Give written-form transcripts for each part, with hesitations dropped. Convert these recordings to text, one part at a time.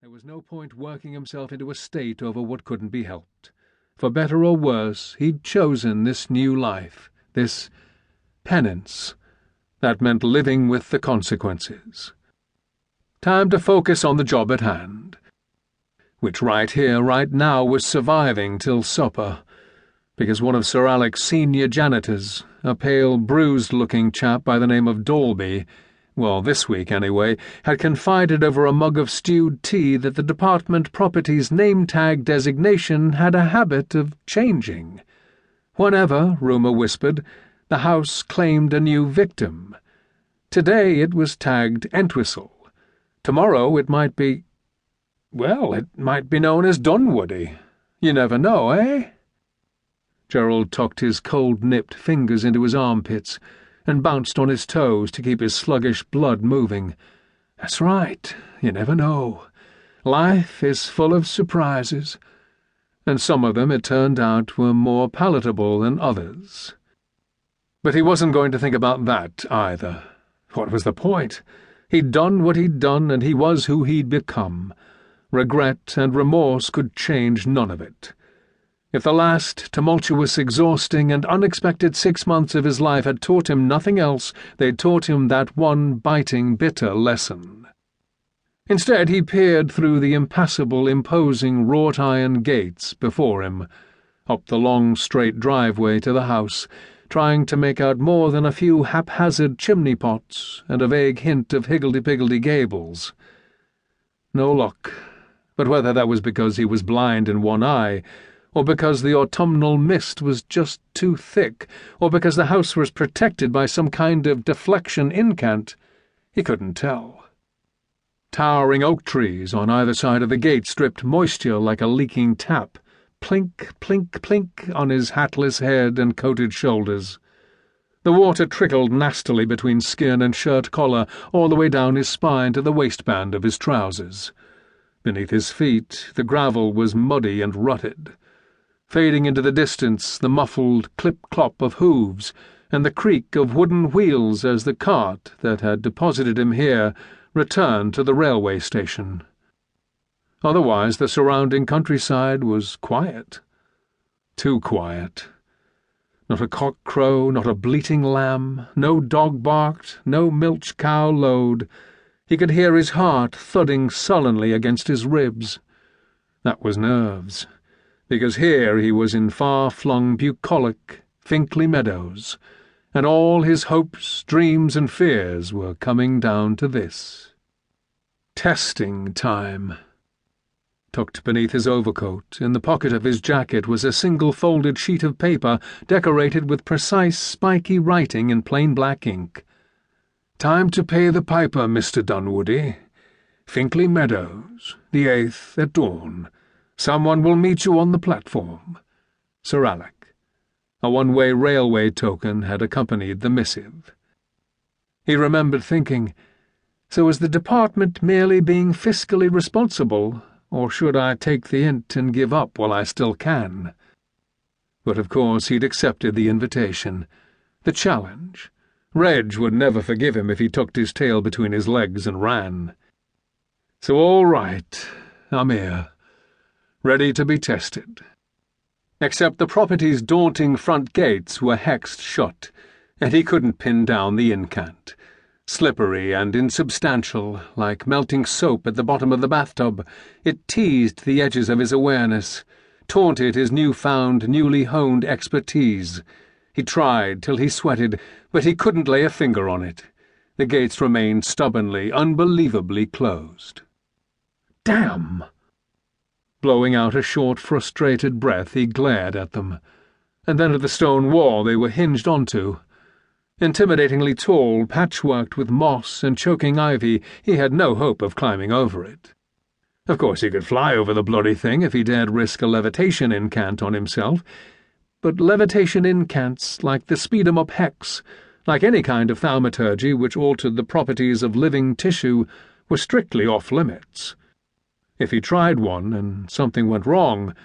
There was no point working himself into a state over what couldn't be helped. For better or worse, he'd chosen this new life, this penance. That meant living with the consequences. Time to focus on the job at hand, which right here, right now, was surviving till supper, because one of Sir Alec's senior janitors, a pale, bruised-looking chap by the name of Dalby, well, this week anyway, had confided over a mug of stewed tea that the department property's name-tag designation had a habit of changing. Whenever, rumour whispered, the house claimed a new victim. Today it was tagged Entwistle. Tomorrow it might be... well, it might be known as Dunwoody. You never know, eh? Gerald tucked his cold-nipped fingers into his armpits and bounced on his toes to keep his sluggish blood moving. That's right, you never know. Life is full of surprises, and some of them, it turned out, were more palatable than others. But he wasn't going to think about that, either. What was the point? He'd done what he'd done, and he was who he'd become. Regret and remorse could change none of it. If the last tumultuous, exhausting, and unexpected 6 months of his life had taught him nothing else, they'd taught him that one biting, bitter lesson. Instead, he peered through the impassable, imposing wrought-iron gates before him, up the long, straight driveway to the house, trying to make out more than a few haphazard chimney-pots and a vague hint of higgledy-piggledy gables. No luck, but whether that was because he was blind in one eye, or because the autumnal mist was just too thick, or because the house was protected by some kind of deflection incant, he couldn't tell. Towering oak trees on either side of the gate stripped moisture like a leaking tap, plink, plink, plink on his hatless head and coated shoulders. The water trickled nastily between skin and shirt collar all the way down his spine to the waistband of his trousers. Beneath his feet, the gravel was muddy and rutted. Fading into the distance, the muffled clip-clop of hooves and the creak of wooden wheels as the cart that had deposited him here returned to the railway station. Otherwise, the surrounding countryside was quiet. Too quiet. Not a cock crow, not a bleating lamb, no dog barked, no milch cow lowed. He could hear his heart thudding sullenly against his ribs. That was nerves, because here he was in far-flung, bucolic, Finkley Meadows, and all his hopes, dreams, and fears were coming down to this. Testing time. Tucked beneath his overcoat, in the pocket of his jacket, was a single-folded sheet of paper decorated with precise, spiky writing in plain black ink. "Time to pay the piper, Mr. Dunwoody. Finkley Meadows, the 8th at dawn. Someone will meet you on the platform. Sir Alec." A one-way railway token had accompanied the missive. He remembered thinking, so is the department merely being fiscally responsible, or should I take the hint and give up while I still can? But of course he'd accepted the invitation, the challenge. Reg would never forgive him if he tucked his tail between his legs and ran. So all right, I'm here, ready to be tested. Except the property's daunting front gates were hexed shut, and he couldn't pin down the incant. Slippery and insubstantial, like melting soap at the bottom of the bathtub, it teased the edges of his awareness, taunted his newfound, newly honed expertise. He tried till he sweated, but he couldn't lay a finger on it. The gates remained stubbornly, unbelievably closed. Damn! Blowing out a short, frustrated breath, he glared at them, and then at the stone wall they were hinged onto. Intimidatingly tall, patchworked with moss and choking ivy, he had no hope of climbing over it. Of course he could fly over the bloody thing if he dared risk a levitation incant on himself, but levitation incants, like the speed-em-up hex, like any kind of thaumaturgy which altered the properties of living tissue, were strictly off-limits. If he tried one and something went wrong,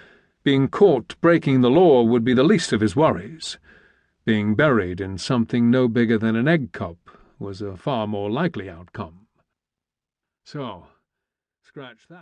being caught breaking the law would be the least of his worries. Being buried in something no bigger than an egg cup was a far more likely outcome. So, scratch that.